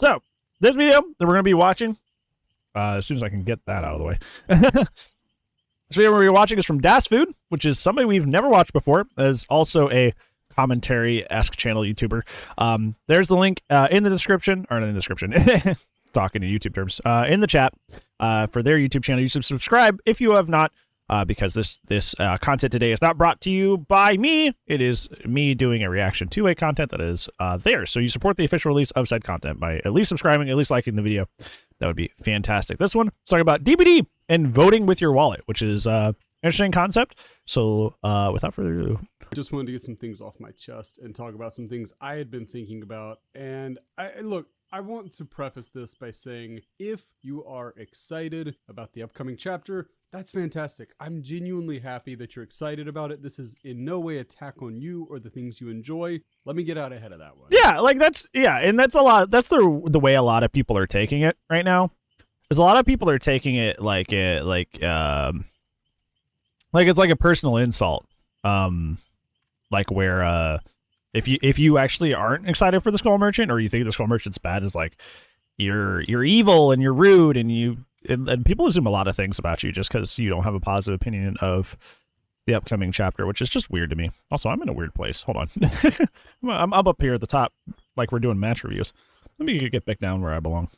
So this video that we're going to be watching, as soon as I can get that out of the way. This video we're watching is from Das Food, which is somebody we've never watched before, as also a commentary-esque channel YouTuber. There's the link in the description, or not in the description, talking in YouTube terms, in the chat for their YouTube channel. You should subscribe if you have not, because this content today is not brought to you by me. It is me doing a reaction to a content that is there. So you support the official release of said content by at least subscribing, at least liking the video. That would be fantastic. This one is talking about DBD and voting with your wallet, which is interesting concept. So without further ado, just wanted to get some things off my chest and talk about some things I had been thinking about. And I want to preface this by saying, if you are excited about the upcoming chapter, that's fantastic. I'm genuinely happy that you're excited about it. This is in no way attack on you or the things you enjoy. Let me get out ahead of that one. Yeah, like and that's a lot. That's the way a lot of people are taking it right now. There's a lot of people are taking it like it's like a personal insult. Like where if you actually aren't excited for the Skull Merchant, or you think the Skull Merchant's bad, is like you're evil and you're rude and people assume a lot of things about you just because you don't have a positive opinion of the upcoming chapter, which is just weird to me. Also, I'm in a weird place. Hold on. I'm up here at the top like we're doing match reviews. Let me get back down where I belong.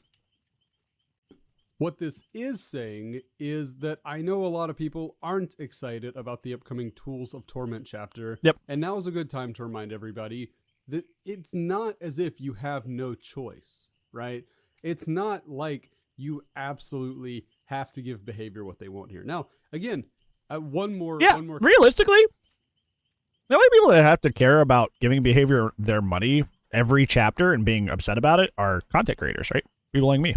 What this is saying is that I know a lot of people aren't excited about the upcoming Tools of Torment chapter. Yep. And now is a good time to remind everybody that it's not as if you have no choice, right? It's not like you absolutely have to give behavior what they want here. Now, again, one more. Realistically, the only people that have to care about giving behavior their money every chapter and being upset about it are content creators, right? People like me.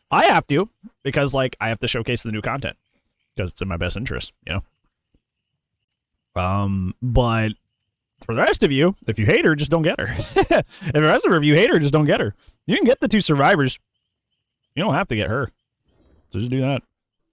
I have to, because like I have to showcase the new content because it's in my best interest, you know. But for the rest of you, if you hate her, just don't get her. If the rest of her, if you hate her, just don't get her. You can get the two survivors. You don't have to get her. So just do that.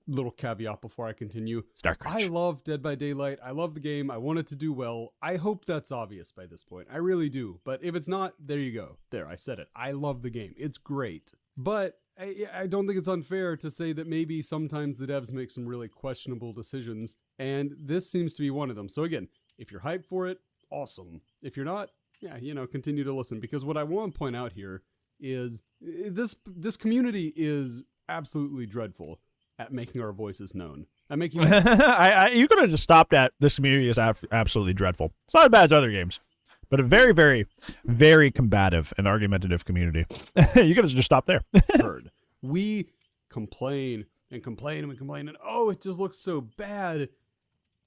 Little caveat before I continue. Start crunch. I love Dead by Daylight. I love the game. I want it to do well. I hope that's obvious by this point. I really do. But if it's not, there you go. There, I said it. I love the game. It's great. But I don't think it's unfair to say that maybe sometimes the devs make some really questionable decisions, and this seems to be one of them. So again, if you're hyped for it, awesome. If you're not, yeah, continue to listen, because what I want to point out here is this community is absolutely dreadful at making our voices known. At making you could have just stopped at this community is absolutely dreadful. It's not as bad as other games, but a very, very, very combative and argumentative community. You could have just stopped there. Heard. We complain and complain and complain, and oh, it just looks so bad.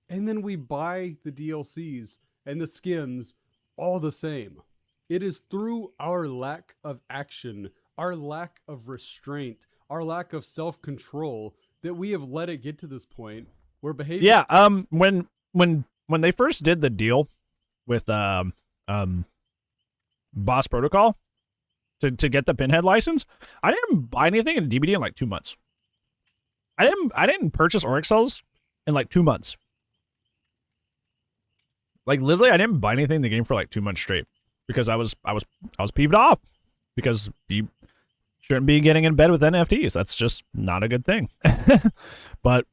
And then we buy the DLCs and the skins all the same. It is through our lack of action, our lack of restraint, our lack of self-control that we have let it get to this point where behavior. Yeah. When they first did the deal with Boss Protocol to get the Pinhead license, I didn't buy anything in DBD in like 2 months. I didn't purchase Oryx cells in like 2 months. Like literally, I didn't buy anything in the game for like 2 months straight because I was peeved off because you shouldn't be getting in bed with NFTs. That's just not a good thing. But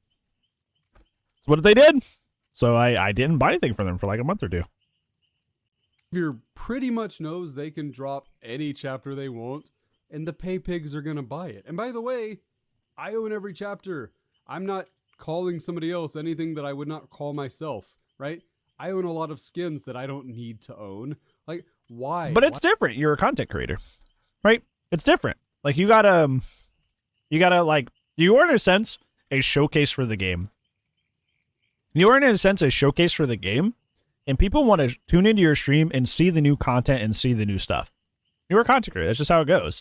that's what they did. So I didn't buy anything for them for like a month or two. Behavior pretty much knows they can drop any chapter they want, and the pay pigs are going to buy it. And by the way, I own every chapter. I'm not calling somebody else anything that I would not call myself, right? I own a lot of skins that I don't need to own. Like, why? But it's different. You're a content creator, right? It's different. Like you gotta like, you are in a sense a showcase for the game. You are in a sense a showcase for the game, and people want to tune into your stream and see the new content and see the new stuff. You're a content creator. That's just how it goes.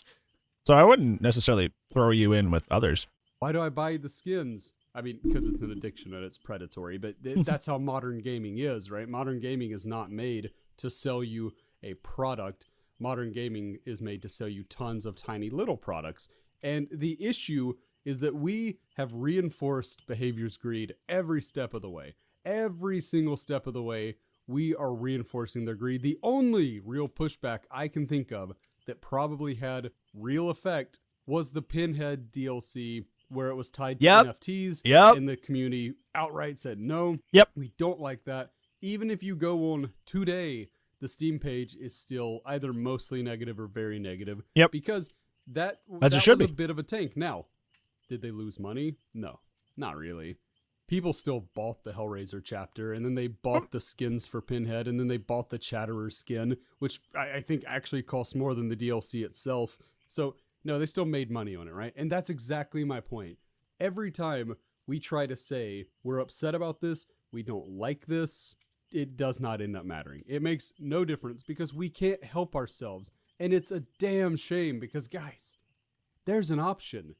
So I wouldn't necessarily throw you in with others. Why do I buy the skins? I mean, because it's an addiction and it's predatory, but that's how modern gaming is, right? Modern gaming is not made to sell you a product. Modern gaming is made to sell you tons of tiny little products. And the issue is that we have reinforced behavior's greed every step of the way. Every single step of the way, we are reinforcing their greed. The only real pushback I can think of that probably had real effect was the Pinhead DLC, where it was tied to Yep. NFTs, Yep. and the community outright said, no, Yep. we don't like that. Even if you go on today, the Steam page is still either mostly negative or very negative. Yep. Because that As it should was be. a bit of a tank. Now, did they lose money? No, not really. People still bought the Hellraiser chapter, and then they bought the skins for Pinhead, and then they bought the Chatterer skin, which I think actually costs more than the DLC itself. So, no, they still made money on it, right? And that's exactly my point. Every time we try to say we're upset about this, we don't like this, it does not end up mattering. It makes no difference because we can't help ourselves. And it's a damn shame because, guys, there's an option.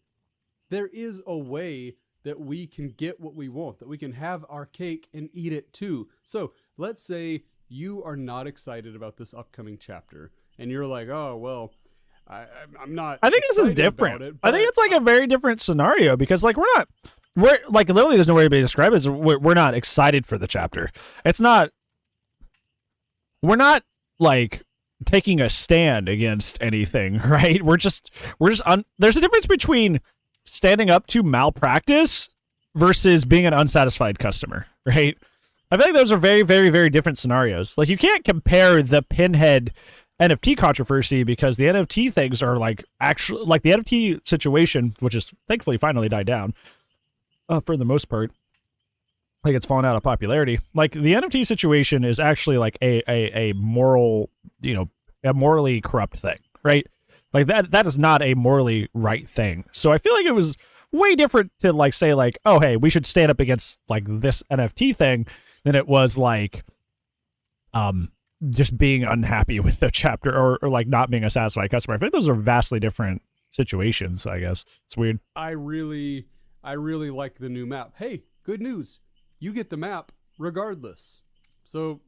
There is a way that we can get what we want, that we can have our cake and eat it too. So let's say you are not excited about this upcoming chapter and you're like, oh, well, I'm not. I think this is different. I think it's like a very different scenario because like we're like literally there's no way to describe it. We're not excited for the chapter. We're not like taking a stand against anything, right? There's a difference between standing up to malpractice versus being an unsatisfied customer, right? I feel like those are very, very, very different scenarios. Like you can't compare the Pinhead NFT controversy because the NFT things are like actually like the NFT situation, which is thankfully finally died down for the most part. Like it's fallen out of popularity. Like the NFT situation is actually like a moral, a morally corrupt thing, right? Like that is not a morally right thing. So I feel like it was way different to like say like, oh, hey, we should stand up against like this NFT thing than it was like just being unhappy with the chapter or like not being a satisfied customer. I think those are vastly different situations, I guess. It's weird. I really like the new map. Hey, good news. You get the map regardless. So,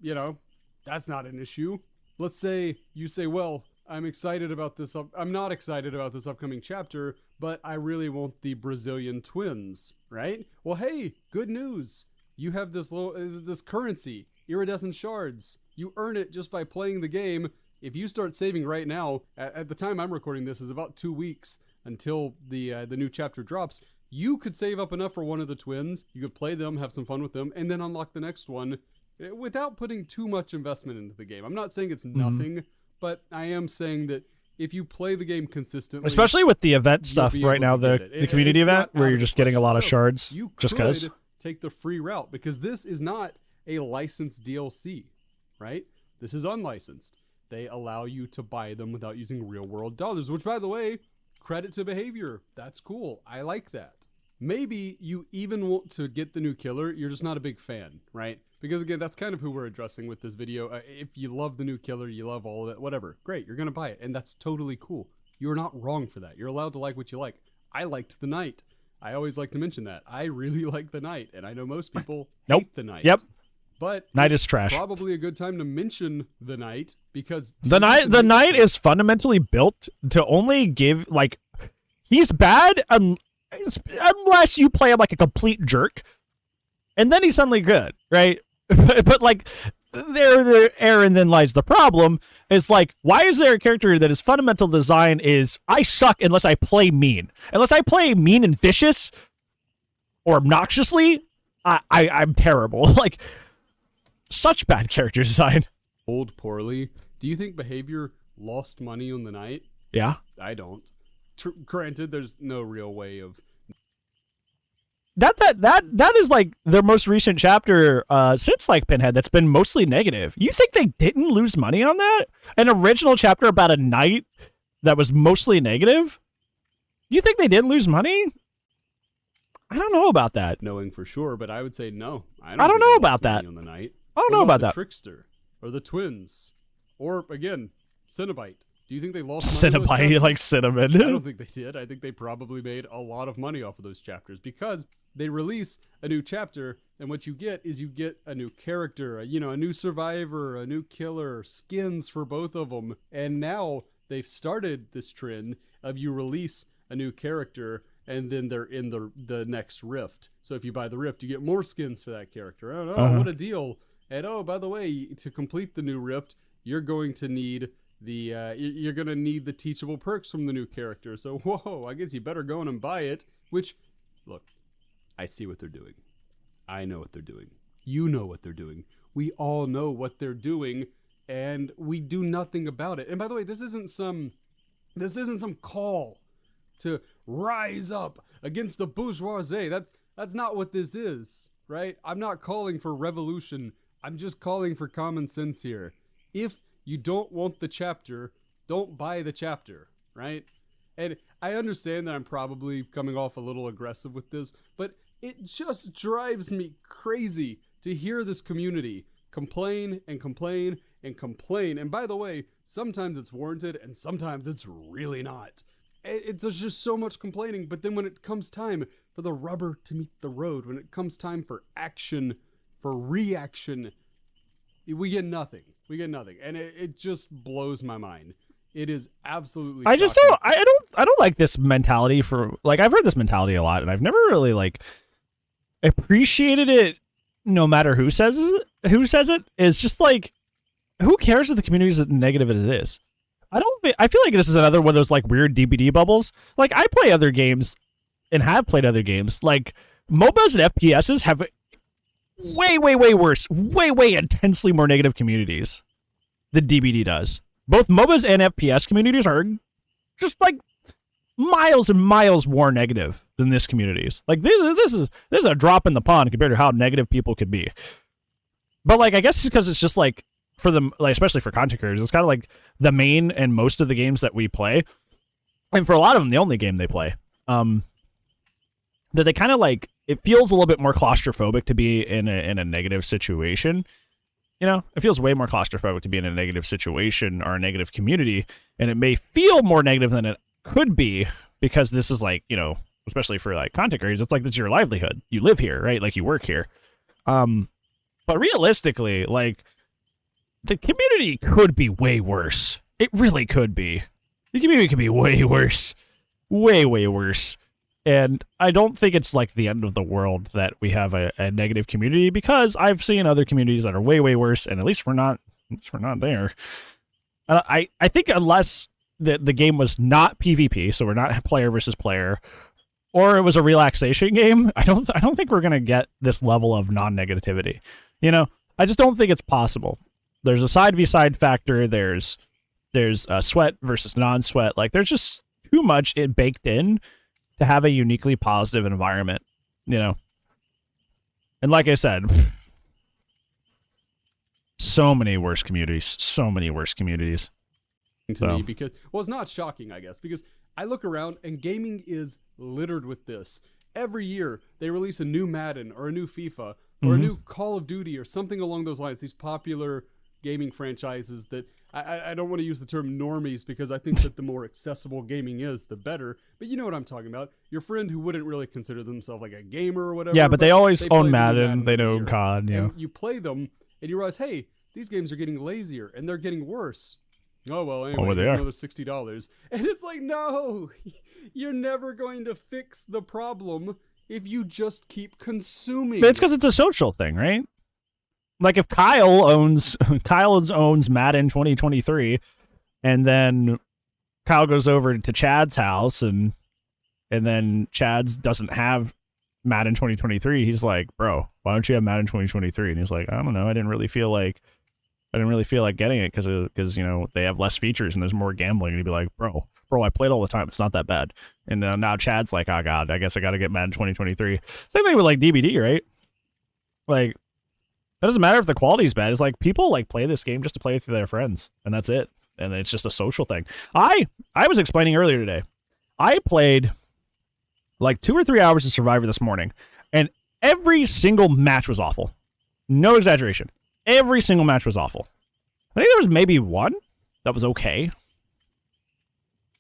that's not an issue. Let's say you say, well, I'm excited about this. I'm not excited about this upcoming chapter, but I really want the Brazilian twins, right? Well, hey, good news. You have this currency, iridescent shards. You earn it just by playing the game. If you start saving right now, at the time I'm recording this is about 2 weeks until the new chapter drops. You could save up enough for one of the twins. You could play them, have some fun with them, and then unlock the next one without putting too much investment into the game. I'm not saying it's nothing. But I am saying that if you play the game consistently, especially with the event stuff right now, the community event where you're just getting a lot of shards, you just because take the free route because this is not a licensed DLC, right? This is unlicensed. They allow you to buy them without using real world dollars, which by the way, credit to behavior. That's cool. I like that. Maybe you even want to get the new killer. You're just not a big fan, right? Because again, that's kind of who we're addressing with this video. If you love the new killer, you love all of it, whatever, great, you're going to buy it. And that's totally cool. You're not wrong for that. You're allowed to like what you like. I liked the Knight. I always like to mention that. I really like the Knight. And I know most people hate the Knight. Yep. But Knight is trash. Probably a good time to mention the Knight because the Knight is fundamentally built to only give like he's bad unless you play him like a complete jerk, and then he's suddenly good, right? But like therein then lies the problem. Is like, why is there a character that his fundamental design is I suck unless I play mean, and vicious or obnoxiously, I'm terrible. Like such bad character design. Old poorly. Do you think behavior lost money on the Knight? Yeah, I don't. Granted, there's no real way of that is like their most recent chapter since like Pinhead that's been mostly negative. You think they didn't lose money on that? An original chapter about a Knight that was mostly negative? You think they didn't lose money? I don't know about that. Knowing for sure, but I would say no. I don't know about that. On the Knight. I don't know about that. Trickster or the twins or again, Cenobite. Do you think they lost money? Cenobite, like cinnamon. I don't think they did. I think they probably made a lot of money off of those chapters because they release a new chapter, and what you get is you get a new character, a new survivor, a new killer, skins for both of them, and now they've started this trend of you release a new character, and then they're in the next rift. So if you buy the rift, you get more skins for that character. Oh no, what a deal! And oh, by the way, to complete the new rift, you're going to need you're gonna need the teachable perks from the new character. So whoa, I guess you better go in and buy it. Which, look, I see what they're doing. I know what they're doing. You know what they're doing. We all know what they're doing, and we do nothing about it. And by the way, this isn't some call to rise up against the bourgeoisie. That's not what this is, right? I'm not calling for revolution. I'm just calling for common sense here. If you don't want the chapter, don't buy the chapter, right? And I understand that I'm probably coming off a little aggressive with this, but it just drives me crazy to hear this community complain and complain and complain. And by the way, sometimes it's warranted and sometimes it's really not. There's just so much complaining, but then when it comes time for the rubber to meet the road, when it comes time for action, for reaction, we get nothing. We get nothing. And it just blows my mind. It is absolutely I just don't I don't like this mentality for, like, I've heard this mentality a lot and I've never really like appreciated it. No matter who says it is just like, who cares if the community is as negative as it is? I feel like this is another one of those like weird DBD bubbles. Like, I play other games and have played other games. Like, MOBAs and FPSs have way worse, way intensely more negative communities than DBD does. Both MOBAs and FPS communities are just like miles and miles more negative than this community's. Like, this is a drop in the pond compared to how negative people could be. But like, I guess it's because it's just like, for them, like, especially for content creators, it's kind of like the main and most of the games that we play, and for a lot of them, the only game they play. That they kind of like, it feels a little bit more claustrophobic to be in a negative situation. You know, it feels way more claustrophobic to be in a negative situation or a negative community, and it may feel more negative than it could be because this is like, you know, especially for like content creators, it's like, this is your livelihood. You live here, right? Like, you work here. But realistically, like, the community could be way worse. It really could be. The community could be way worse. Way worse. And I don't think it's like the end of the world that we have a negative community, because I've seen other communities that are way worse, and at least we're not there. I think unless the game was not PvP, so we're not player versus player, or it was a relaxation game, I don't think we're gonna get this level of non-negativity. You know, I just don't think it's possible. There's a side v side factor. There's sweat versus non-sweat. Like, there's just too much baked in to have a uniquely positive environment, you know. And like I said, so many worse communities. To me, because, well, it's not shocking, I guess, because I look around and gaming is littered with this. Every year they release a new Madden or a new FIFA or a new Call of Duty or something along those lines. These popular gaming franchises that I don't want to use the term normies, because I think that the more accessible gaming is, the better. But you know what I'm talking about. Your friend who wouldn't really consider themselves like a gamer or whatever. Yeah, but they always own Madden. They know COD. Yeah. And you play them and you realize, hey, these games are getting lazier and they're getting worse. Oh, well, anyway, there's another $60. And it's like, no, you're never going to fix the problem if you just keep consuming. But it's because it's a social thing, right? Like, if Kyle owns Madden 2023, and then Kyle goes over to Chad's house, and then Chad's doesn't have Madden 2023, he's like, bro, why don't you have Madden 2023? And he's like, I don't know, I didn't really feel like getting it because you know, they have less features and there's more gambling. And he'd be like, bro, I played all the time. It's not that bad. And now Chad's like, oh god, I guess I got to get Madden 2023. Same thing with like DBD, right? Like, it doesn't matter if the quality's bad. It's like, people like play this game just to play with their friends, and that's it. And it's just a social thing. I was explaining earlier today, I played like 2 or 3 hours of Survivor this morning, and every single match was awful. No exaggeration. Every single match was awful. I think there was maybe one that was okay.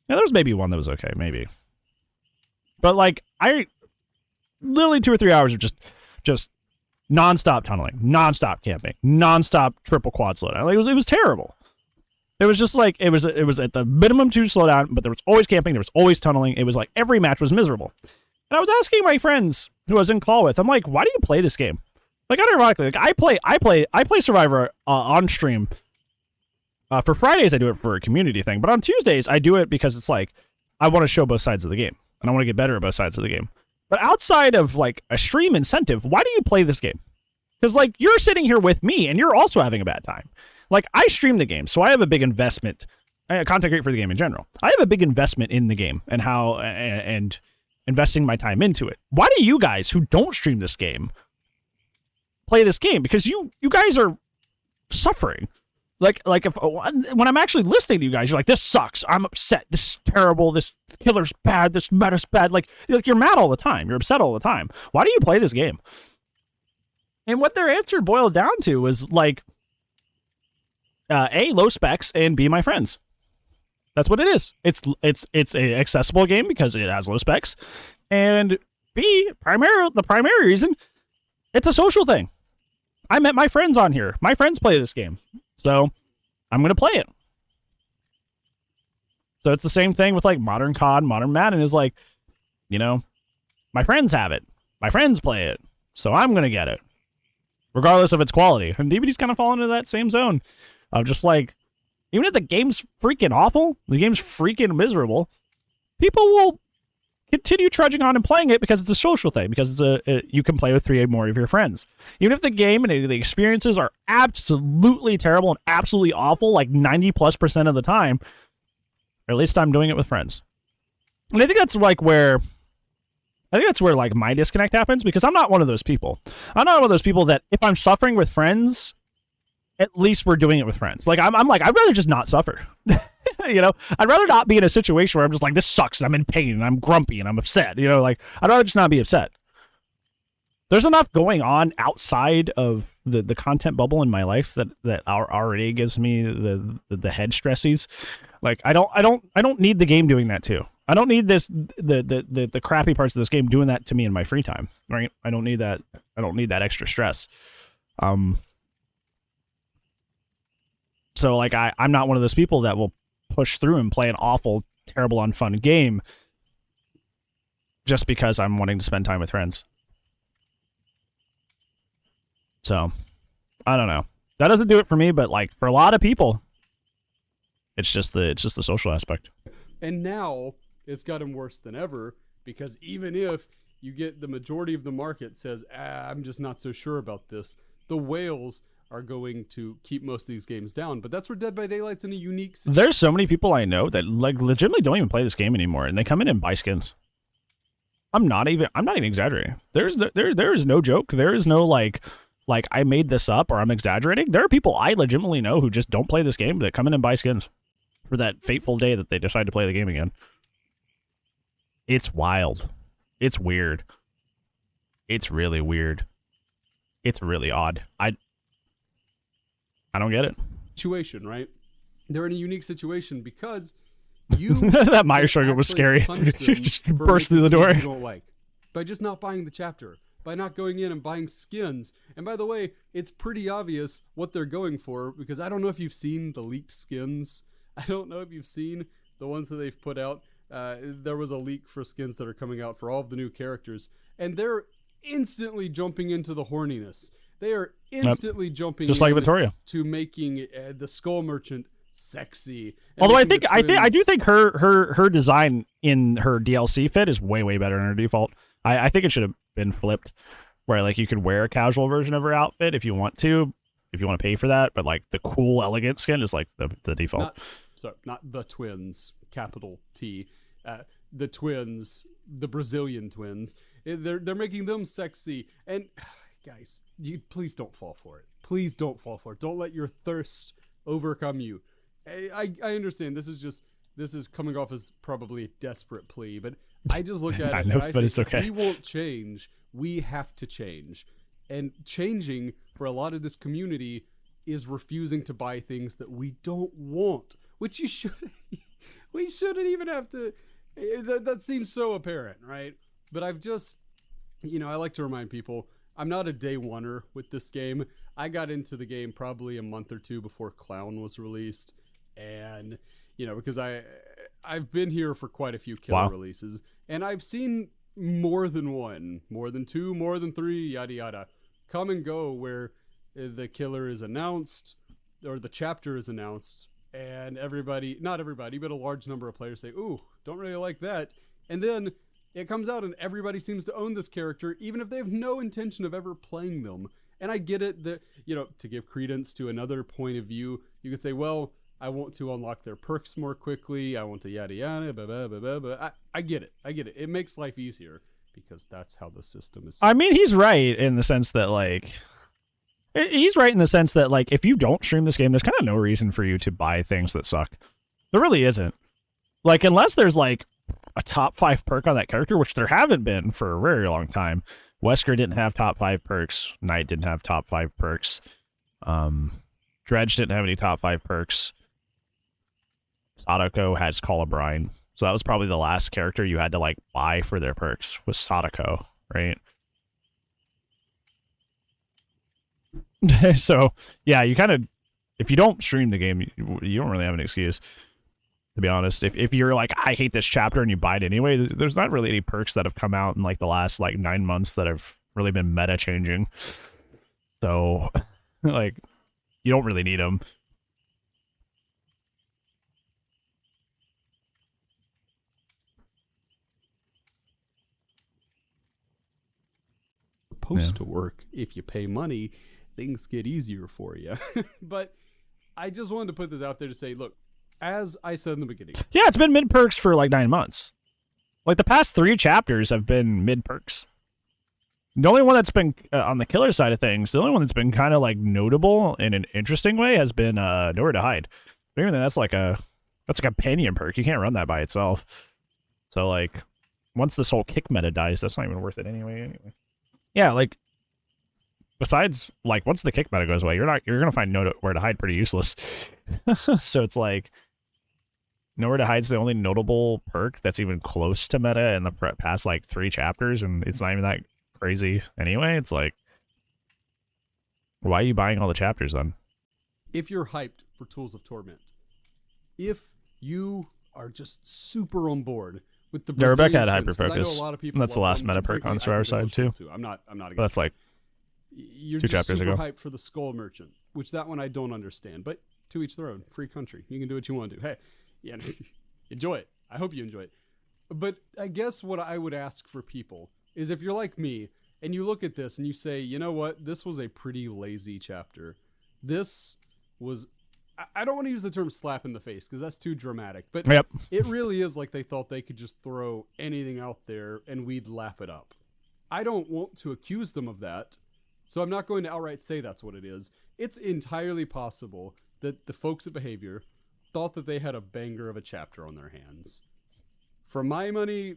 Yeah, there was maybe one that was okay, maybe. But like, I literally 2 or 3 hours of just non-stop tunneling, non-stop camping, non-stop triple quad slowdown. Like, it was terrible. It was just like, it was at the minimum 2 slowdown, but there was always camping, there was always tunneling. It was like every match was miserable. And I was asking my friends who I was in call with, I'm like, why do you play this game? Like, unironically, like, I play Survivor on stream For Fridays, I do it for a community thing, but on Tuesdays, I do it because it's like I want to show both sides of the game, and I want to get better at both sides of the game. But outside of like a stream incentive, why do you play this game? Because like you're sitting here with me, and you're also having a bad time. Like I stream the game, so I have a big investment. Content create for the game in general. I have a big investment in the game and how and investing my time into it. Why do you guys who don't stream this game play this game? Because you guys are suffering. Like if when I'm actually listening to you guys, you're like, this sucks. I'm upset. This is terrible. This killer's bad. This meta's bad. Like you're mad all the time. You're upset all the time. Why do you play this game? And what their answer boiled down to was like, A, low specs, and B, my friends. That's what it is. It's a accessible game because it has low specs, and B, the primary reason, it's a social thing. I met my friends on here. My friends play this game, so I'm gonna play it. So it's the same thing with like Modern COD, Modern Madden is like, you know, my friends have it, my friends play it, so I'm gonna get it, regardless of its quality. And DBD's kind of fallen into that same zone of just like, even if the game's freaking awful, the game's freaking miserable, people will continue trudging on and playing it because it's a social thing, because you can play with 3 or more of your friends. Even if the game and the experiences are absolutely terrible and absolutely awful, like 90+% of the time, or at least I'm doing it with friends. And I think that's like where like my disconnect happens, because I'm not one of those people. I'm not one of those people that if I'm suffering with friends, at least we're doing it with friends. Like I'm like, I'd rather just not suffer. You know, I'd rather not be in a situation where I'm just like, this sucks, and I'm in pain, and I'm grumpy, and I'm upset. You know, like I'd rather just not be upset. There's enough going on outside of the content bubble in my life that already gives me the head stressies. Like I don't need the game doing that too. I don't need the crappy parts of this game doing that to me in my free time. Right? I don't need that. I don't need that extra stress. So like I'm not one of those people that will push through and play an awful, terrible, unfun game just because I'm wanting to spend time with friends. So I don't know. That doesn't do it for me, but like for a lot of people, it's just the social aspect. And now it's gotten worse than ever, because even if you get the majority of the market says, I'm just not so sure about this, the whales are going to keep most of these games down. But that's where Dead by Daylight's in a unique situation. There's so many people I know that like legitimately don't even play this game anymore, and they come in and buy skins. I'm not even exaggerating. There is no joke. There is no like I made this up or I'm exaggerating. There are people I legitimately know who just don't play this game that come in and buy skins for that fateful day that they decide to play the game again. It's wild. It's weird. It's really weird. It's really odd. I don't get it. Situation, right? They're in a unique situation because you that Meyer sugar was scary. You just burst through the door. You don't like by just not buying the chapter, by not going in and buying skins. And by the way, it's pretty obvious what they're going for, because I don't know if you've seen the leaked skins. I don't know if you've seen the ones that they've put out. There was a leak for skins that are coming out for all of the new characters, and they're instantly jumping into the horniness. They are instantly jumping just like Victoria to making the Skull Merchant sexy. Although I do think her design in her DLC fit is way better than her default. I think it should have been flipped, where like you could wear a casual version of her outfit if you want to pay for that, but like the cool elegant skin is like the default. Not the twins, capital T, the twins, the Brazilian twins. They're making them sexy. And guys, you please don't fall for it. Please don't fall for it. Don't let your thirst overcome you. I understand this is coming off as probably a desperate plea, but I just look at it and I say, it's okay. We won't change. We have to change. And changing for a lot of this community is refusing to buy things that we don't want, which we shouldn't even have to. That seems so apparent, right? But I've just, I like to remind people, I'm not a day oneer with this game. I got into the game probably a month or two before Clown was released. And, because I've been here for quite a few killer releases, and I've seen more than one, more than two, more than three, yada yada, come and go, where the killer is announced or the chapter is announced, and not everybody, but a large number of players say, ooh, don't really like that. And then it comes out and everybody seems to own this character, even if they have no intention of ever playing them. And I get it that, to give credence to another point of view, you could say, well, I want to unlock their perks more quickly. I want to yada yada, blah, blah, blah, blah, blah. I get it. It makes life easier because that's how the system is. I mean, he's right in the sense that, like, if you don't stream this game, there's kind of no reason for you to buy things that suck. There really isn't. Like, unless there's, like, a top 5 perk on that character, which there haven't been for a very long time. Wesker didn't have top 5 perks. Knight didn't have top 5 perks. Dredge didn't have any top 5 perks. Sadako has Call of Brine. So that was probably the last character you had to, like, buy for their perks, was Sadako, right? So, yeah, you kind of, if you don't stream the game, you don't really have an excuse, to be honest. If you're like, I hate this chapter, and you buy it anyway, there's not really any perks that have come out in, like, the last, like, 9 months that have really been meta-changing. So, like, you don't really need them. Supposed to work. If you pay money, things get easier for you. But I just wanted to put this out there to say, look, as I said in the beginning. Yeah, it's been mid perks for like 9 months. Like the past 3 chapters have been mid perks. The only one that's been on the killer side of things, the only one that's been kind of like notable in an interesting way has been Nowhere to Hide. But even then, that's like a companion perk. You can't run that by itself. So like, once this whole kick meta dies, that's not even worth it anyway. Yeah, like, besides, like, once the kick meta goes away, you're gonna find Nowhere to Hide pretty useless. So it's like, Nowhere to Hide's the only notable perk that's even close to meta in the past, like, 3 chapters, and it's not even that crazy anyway. It's like, why are you buying all the chapters then? If you're hyped for Tools of Torment, if you are just super on board with the Rebecca had twins, hyper-focus. That's the last meta perk on Survivor side, too. I'm not against that's like you're 2 just chapters super ago. hyped for the Skull Merchant, which that one I don't understand, but to each their own. Free country. You can do what you want to do. Hey, yeah, enjoy it. I hope you enjoy it. But I guess what I would ask for people is, if you're like me and you look at this and you say, you know what, this was a pretty lazy chapter. This was, I don't want to use the term slap in the face because that's too dramatic, but Yep. It really is like they thought they could just throw anything out there and we'd lap it up. I don't want to accuse them of that, so I'm not going to outright say that's what it is. It's entirely possible that the folks at Behavior thought that they had a banger of a chapter on their hands. For my money,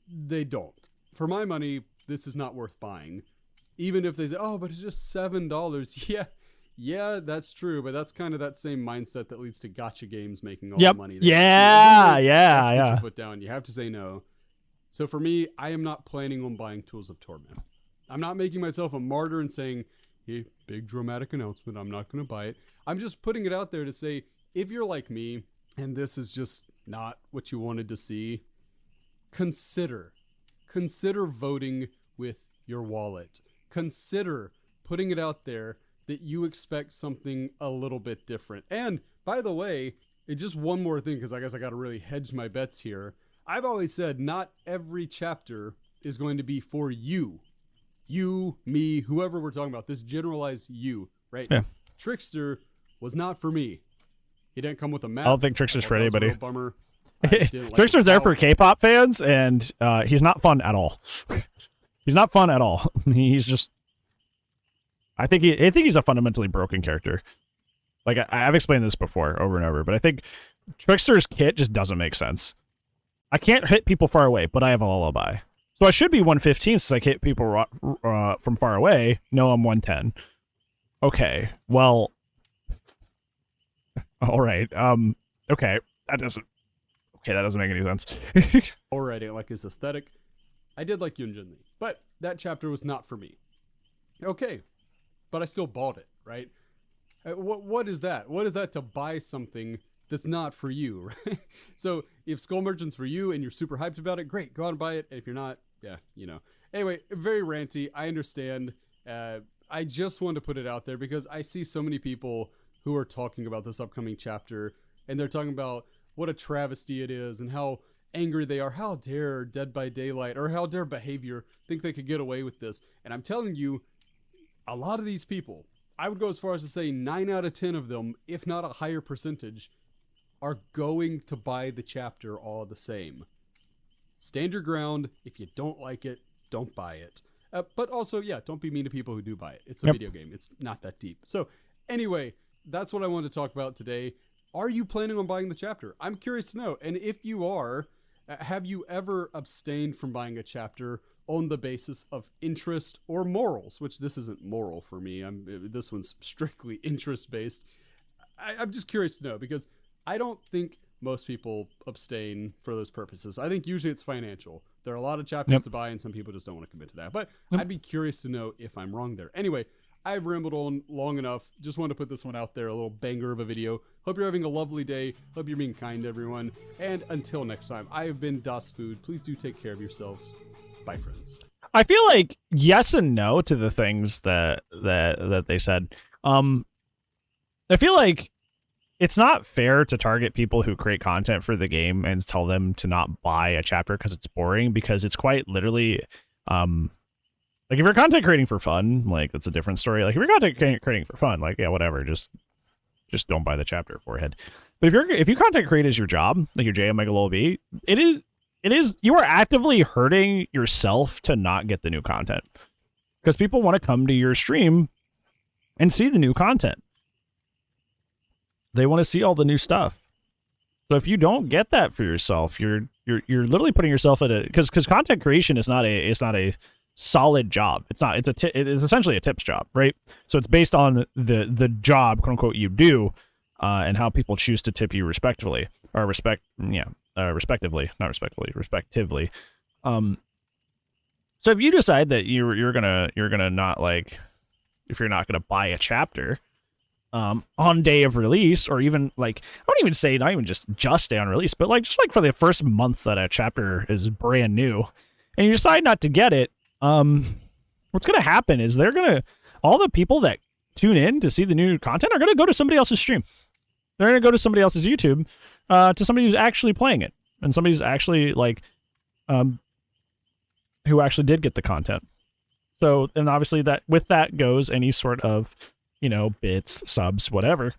they don't. For my money, this is not worth buying. Even if they say, oh, but it's just $7. Yeah, that's true, but that's kind of that same mindset that leads to gacha games making all the money. Yeah. Put your foot down. You have to say no. So for me, I am not planning on buying Tools of Torment. I'm not making myself a martyr and saying, hey, big dramatic announcement, I'm not going to buy it. I'm just putting it out there to say, if you're like me and this is just not what you wanted to see, consider voting with your wallet. Consider putting it out there that you expect something a little bit different. And by the way, it's just one more thing, because I guess I got to really hedge my bets here. I've always said not every chapter is going to be for you. You, me, whoever we're talking about, this generalized you, right? Yeah. Trickster was not for me. He didn't come with a map. I don't think Trickster's for anybody. Bummer. Trickster's there for K-pop fans, and he's not fun at all. He's not fun at all. He's just, I think he's a fundamentally broken character. Like, I've explained this before over and over, but I think Trickster's kit just doesn't make sense. I can't hit people far away, but I have a lullaby. So I should be 115 since I hit people from far away. No, I'm 110. Okay, well, all right. Okay, that doesn't make any sense. Or I didn't like his aesthetic. I did like Yunjin Lee, but that chapter was not for me. Okay, but I still bought it, right? What is that? What is that to buy something that's not for you, right? So if Skull Merchant's for you and you're super hyped about it, great, go out and buy it. And if you're not, yeah, you know. Anyway, very ranty. I understand. I just wanted to put it out there because I see so many people who are talking about this upcoming chapter, and they're talking about what a travesty it is and how angry they are. How dare Dead by Daylight, or how dare Behavior, think they could get away with this? And I'm telling you, a lot of these people, I would go as far as to say 9 out of 10 of them, if not a higher percentage, are going to buy the chapter all the same. Stand your ground. If you don't like it, don't buy it. But also, yeah, don't be mean to people who do buy it. It's a video game. It's not that deep. So anyway, that's what I wanted to talk about today. Are you planning on buying the chapter? I'm curious to know. And if you are, have you ever abstained from buying a chapter on the basis of interest or morals? Which this isn't moral for me. This one's strictly interest-based. I'm just curious to know, because I don't think most people abstain for those purposes. I think usually it's financial. There are a lot of chapters to buy, and some people just don't want to commit to that. But I'd be curious to know if I'm wrong there. Anyway, I've rambled on long enough. Just wanted to put this one out there, a little banger of a video. Hope you're having a lovely day. Hope you're being kind to everyone. And until next time, I have been Das Food. Please do take care of yourselves. Bye, friends. I feel like yes and no to the things that they said. I feel like it's not fair to target people who create content for the game and tell them to not buy a chapter because it's boring, because it's quite literally, like, if you're content creating for fun, like, that's a different story. Like, if you're content creating for fun, like, yeah, whatever, just don't buy the chapter, forehead. But if you content create as your job, like your J Omega Lol B, it is, you are actively hurting yourself to not get the new content, because people want to come to your stream and see the new content. They want to see all the new stuff. So if you don't get that for yourself, you're literally putting yourself at a, because content creation is not a solid job. It's essentially a tips job, right? So it's based on the job, quote unquote, you do, and how people choose to tip you respectively. So if you decide that you're gonna not, like, if you're not gonna buy a chapter on day of release, or even, like, I wouldn't even say not even just day on release, but like just like for the first month that a chapter is brand new, and you decide not to get it, what's gonna happen is all the people that tune in to see the new content are gonna go to somebody else's stream. They're gonna go to somebody else's YouTube, to somebody who's actually playing it, and somebody's actually, like, who actually did get the content. So, and obviously that with that goes any sort of, you know, bits, subs, whatever,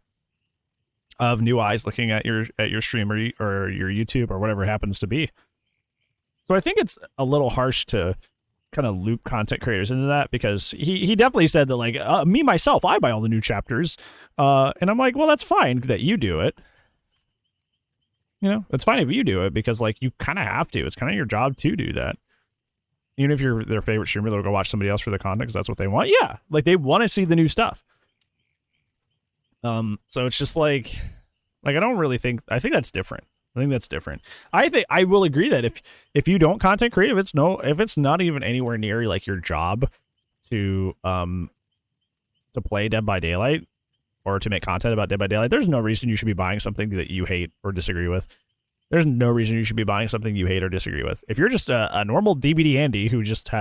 of new eyes looking at your stream or your YouTube or whatever it happens to be. So I think it's a little harsh to kind of loop content creators into that, because he definitely said that, like, me myself, I buy all the new chapters, and I'm like, well, that's fine that you do it. You know, it's fine if you do it, because, like, you kind of have to. It's kind of your job to do that. Even if you're their favorite streamer, they'll go watch somebody else for the content because that's what they want. Yeah, like, they want to see the new stuff. So it's just like I don't really think, I think that's different. I think that's different. I think I will agree that if you don't content create, if it's not even anywhere near, like, your job to play Dead by Daylight or to make content about Dead by Daylight, there's no reason you should be buying something that you hate or disagree with. There's no reason you should be buying something you hate or disagree with. If you're just a normal DBD Andy who's just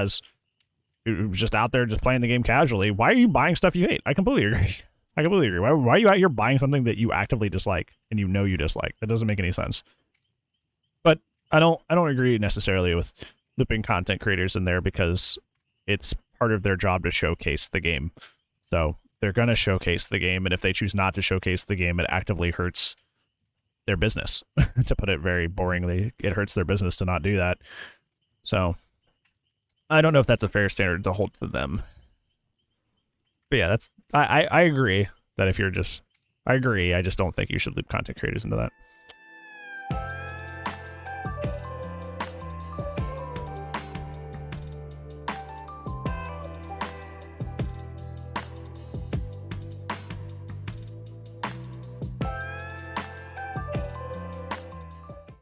out there just playing the game casually, why are you buying stuff you hate? I completely agree. Why are you out here buying something that you actively dislike and you know you dislike? That doesn't make any sense. But I don't agree necessarily with looping content creators in there, because it's part of their job to showcase the game. So they're going to showcase the game, and if they choose not to showcase the game, it actively hurts their business. To put it very boringly, it hurts their business to not do that. So I don't know if that's a fair standard to hold to them. But yeah, I agree that if you're just, I agree. I just don't think you should loop content creators into that.